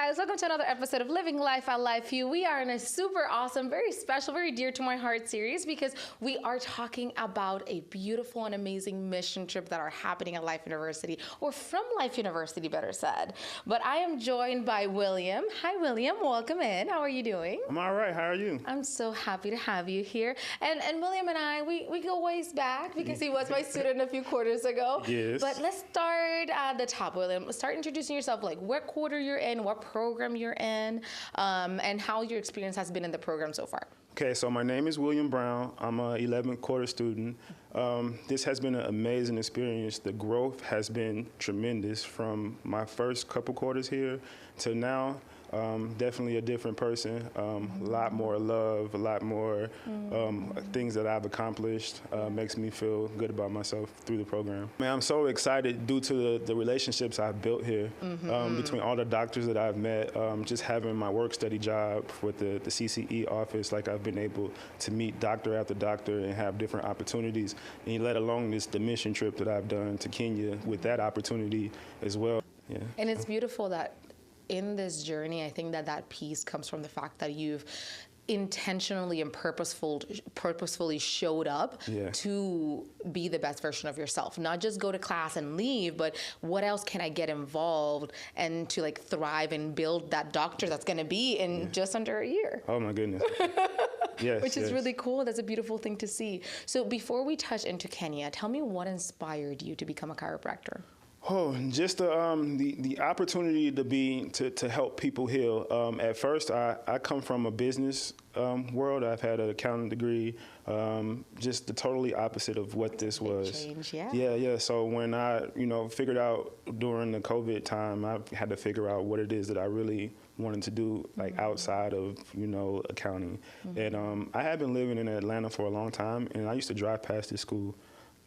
guys, welcome to another episode of Living Life at Life View. We are in a super awesome, very special, very dear to my heart series because we are talking about a beautiful and amazing mission trip that are happening at Life University, or from Life University, better said. But I am joined by William. Hi, William. Welcome in. How are you doing? I'm all right. How are you? I'm so happy to have you here. And William and I, we go ways back because he was my student a few quarters ago. Yes. But let's start at the top, William. Start introducing yourself, like what quarter you're in, what program you're in, and how your experience has been in the program so far. Okay, so my name is William Brown. I'm a 11th quarter student. This has been an amazing experience. The growth has been tremendous from my first couple quarters here to now. Definitely a different person, a lot more love, a lot more things that I've accomplished, makes me feel good about myself through the program. Man, I'm so excited due to the relationships I've built here, between all the doctors that I've met, just having my work-study job with the CCE office, like I've been able to meet doctor after doctor and have different opportunities, and let alone the mission trip that I've done to Kenya with that opportunity as well. Yeah. And it's beautiful that in this journey, I think that piece comes from the fact that you've intentionally and purposefully showed up to be the best version of yourself. Not just go to class and leave, but what else can I get involved and to like thrive and build that doctor that's going to be in just under a year. Oh my goodness. Yes, Which is really cool. That's a beautiful thing to see. So before we touch into Kenya, tell me what inspired you to become a chiropractor? Oh, just the opportunity to help people heal. At first, I come from a business world. I've had an accounting degree, just the totally opposite of what this was. Change, yeah. Yeah. So when I, figured out during the COVID time, I had to figure out what it is that I really wanted to do, like outside of, accounting. And I had been living in Atlanta for a long time, and I used to drive past this school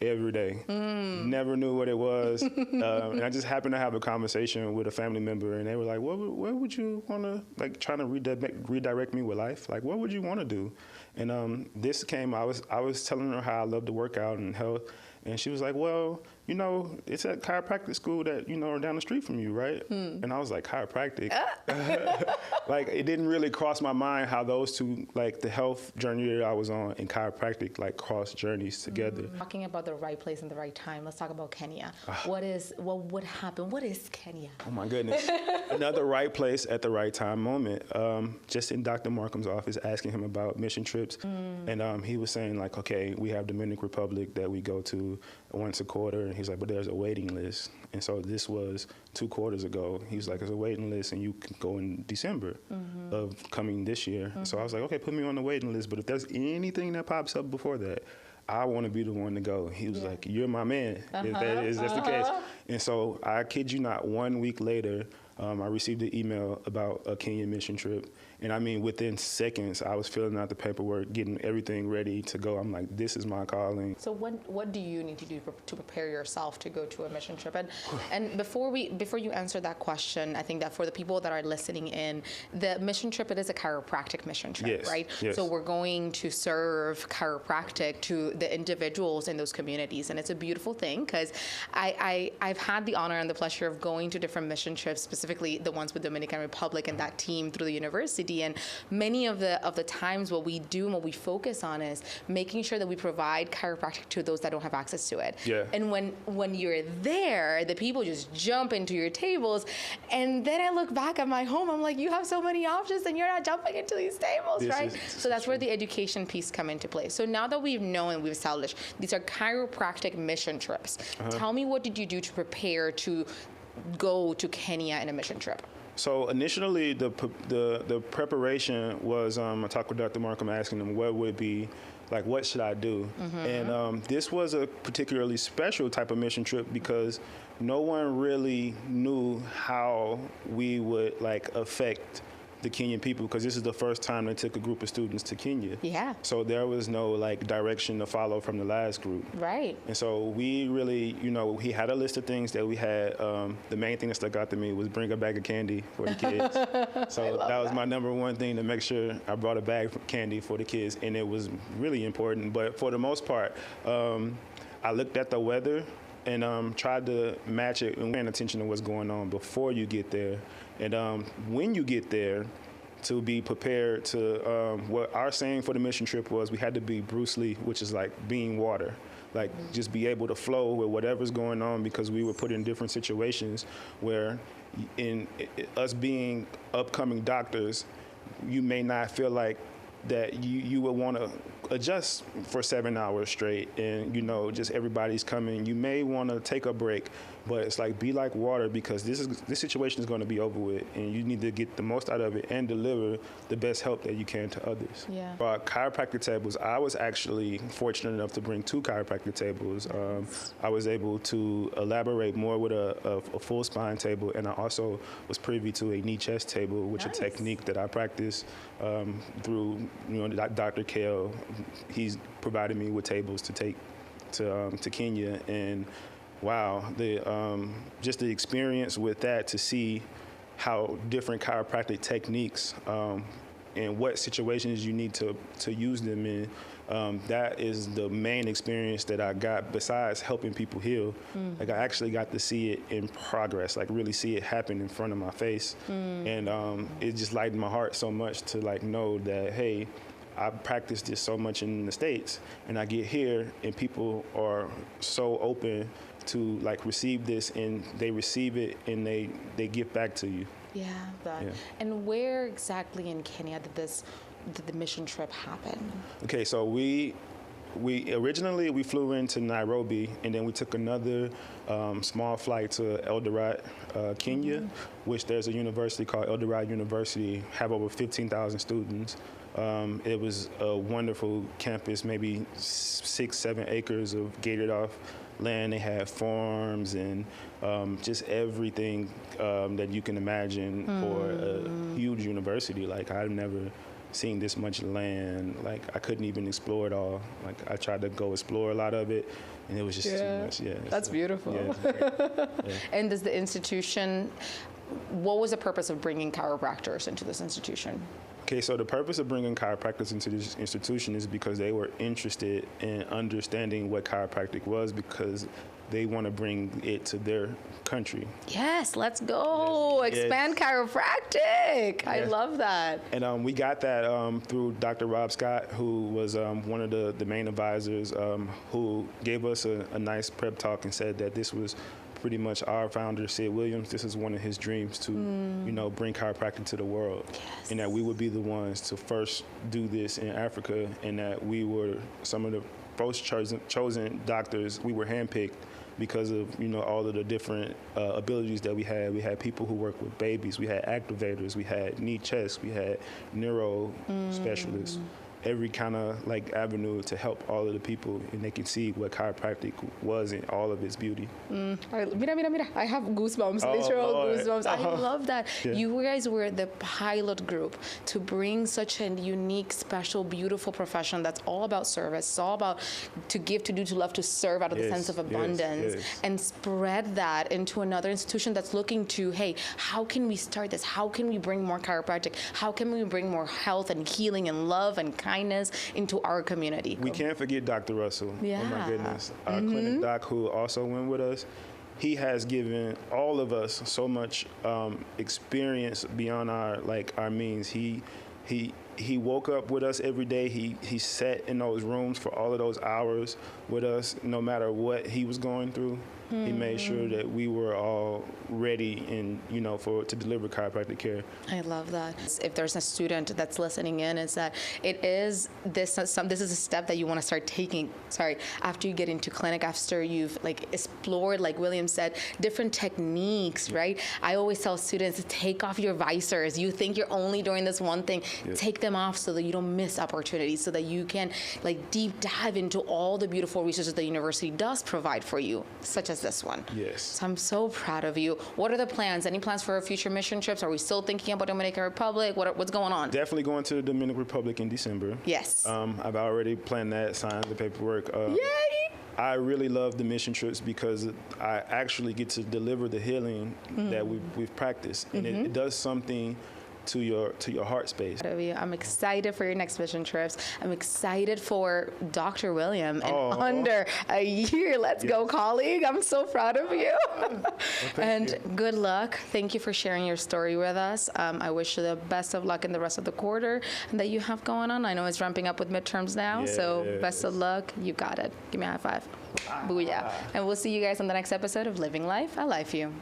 every day. Never knew what it was. And I just happened to have a conversation with a family member, and they were like, what would you want to, like, trying to redirect me with life? Like, what would you want to do? And this came, I was telling her how I love to work out and health, and she was like, well, it's at chiropractic school that, are down the street from you, right? And I was like, chiropractic? Like, it didn't really cross my mind how those two, like the health journey that I was on and chiropractic, like, cross journeys together. Talking about the right place and the right time, let's talk about Kenya. What would happen? What is Kenya? Oh my goodness. Another right place at the right time moment. Just in Dr. Markham's office, asking him about mission trips. And he was saying, like, okay, we have Dominican Republic that we go to once a quarter. He's like, but there's a waiting list. And so this was 2 quarters ago. He was like, there's a waiting list and you can go in December of coming this year. So I was like, okay, put me on the waiting list. But if there's anything that pops up before that, I want to be the one to go. He was like, you're my man, if that's the case. And so I kid you not, 1 week later, I received an email about a Kenya mission trip. And I mean, within seconds, I was filling out the paperwork, getting everything ready to go. I'm like, this is my calling. So what do you need to do to prepare yourself to go to a mission trip? And before you answer that question, I think that for the people that are listening in, the mission trip, it is a chiropractic mission trip, right? Yes. So we're going to serve chiropractic to the individuals in those communities. And it's a beautiful thing because I've had the honor and the pleasure of going to different mission trips, specifically the ones with Dominican Republic and that team through the university. And many of the times what we do and what we focus on is making sure that we provide chiropractic to those that don't have access to it. Yeah. And when you're there, the people just jump into your tables. And then I look back at my home, I'm like, you have so many options and you're not jumping into these tables, right? So that's where the education piece come into play. So now that we've known and we've established, these are chiropractic mission trips. Tell me, what did you do to prepare to go to Kenya in a mission trip? So initially, the preparation was I talked with Dr. Markham, asking him what would be, like, what should I do? And this was a particularly special type of mission trip because no one really knew how we would, like, affect the Kenyan people, because this is the first time they took a group of students to Kenya. Yeah. So there was no, like, direction to follow from the last group. Right. And so we really, he had a list of things that we had. The main thing that stuck out to me was bring a bag of candy for the kids. So that was my number one thing, to make sure I brought a bag of candy for the kids, and it was really important. But for the most part, I looked at the weather and tried to match it and paying attention to what's going on before you get there. And when you get there, to be prepared to, what our saying for the mission trip was, we had to be Bruce Lee, which is like being water. Like just be able to flow with whatever's going on, because we were put in different situations where in us being upcoming doctors, you may not feel like that you would want to adjust for 7 hours straight, and just everybody's coming. You may want to take a break, but it's like be like water, because this situation is going to be over with, and you need to get the most out of it and deliver the best help that you can to others. Yeah. For chiropractic tables, I was actually fortunate enough to bring 2 chiropractic tables. I was able to elaborate more with a full spine table, and I also was privy to a knee chest table, which is a technique that I practice through Dr. Kale. He's provided me with tables to take to Kenya, and wow, just the experience with that, to see how different chiropractic techniques and what situations you need to use them in. That is the main experience that I got, besides helping people heal. Like I actually got to see it in progress, like really see it happen in front of my face. And it just lightened my heart so much to like know that, hey, I practiced this so much in the States, and I get here and people are so open to like receive this, and they receive it and they give back to you. Yeah. Yeah. And where exactly in Kenya did the mission trip happen? Okay, so we originally we flew into Nairobi, and then we took another small flight to Eldoret, Kenya, which there's a university called Eldoret University, have over 15,000 students. It was a wonderful campus, maybe 6-7 acres of gated off land. They had farms and just everything that you can imagine for a huge university. Like I've never seen this much land. Like I couldn't even explore it all. Like I tried to go explore a lot of it, and it was just too much. Yeah, that's beautiful. Yeah. And does the institution, what was the purpose of bringing chiropractors into this institution? Okay, so the purpose of bringing chiropractors into this institution is because they were interested in understanding what chiropractic was, because they want to bring it to their country. Yes, let's go. Yes. Expand chiropractic. Yes. I love that. And we got that through Dr. Rob Scott, who was one of the main advisors, who gave us a nice prep talk and said that this was pretty much our founder, Sid Williams. This is one of his dreams to, bring chiropractic to the world. Yes. And that we would be the ones to first do this in Africa, and that we were some of the first chosen doctors. We were handpicked because of, all of the different abilities that we had. We had people who work with babies. We had activators. We had knee chest. We had neuro specialists. Every kind of like avenue to help all of the people, and they can see what chiropractic was in all of its beauty. Mira. I have goosebumps, literal goosebumps. I love that. Yeah. You guys were the pilot group to bring such a unique, special, beautiful profession that's all about service. It's all about to give, to do, to love, to serve out of the sense of abundance, and spread that into another institution that's looking to, hey, how can we start this? How can we bring more chiropractic? How can we bring more health and healing and love and kindness into our community? We can't forget Dr. Russell. Yeah. Oh my goodness. Our clinic doc, who also went with us, he has given all of us so much experience beyond our means. He woke up with us every day. He sat in those rooms for all of those hours with us, no matter what he was going through. He made sure that we were all ready and, to deliver chiropractic care. I love that. If there's a student that's listening in, is that this is a step that you want to start taking, after you get into clinic, after you've explored, like William said, different techniques, right? I always tell students, take off your visors. You think you're only doing this one thing, take them off so that you don't miss opportunities, so that you can deep dive into all the beautiful resources the university does provide for you, such as this one. Yes. So I'm so proud of you. What are the plans? Any plans for future mission trips? Are we still thinking about Dominican Republic? What's going on? Definitely going to the Dominican Republic in December. Yes. I've already planned that, signed the paperwork. Yay! I really love the mission trips because I actually get to deliver the healing that we've practiced. And it does something to your heart space. I'm excited for your next mission trips. I'm excited for Dr. William in under a year. Let's go, colleague. I'm so proud of you. And good luck. Thank you for sharing your story with us. I wish you the best of luck in the rest of the quarter and that you have going on. I know it's ramping up with midterms now, so best of luck. You got it. Give me a high five. Booyah. And we'll see you guys on the next episode of Living Life, I Life You.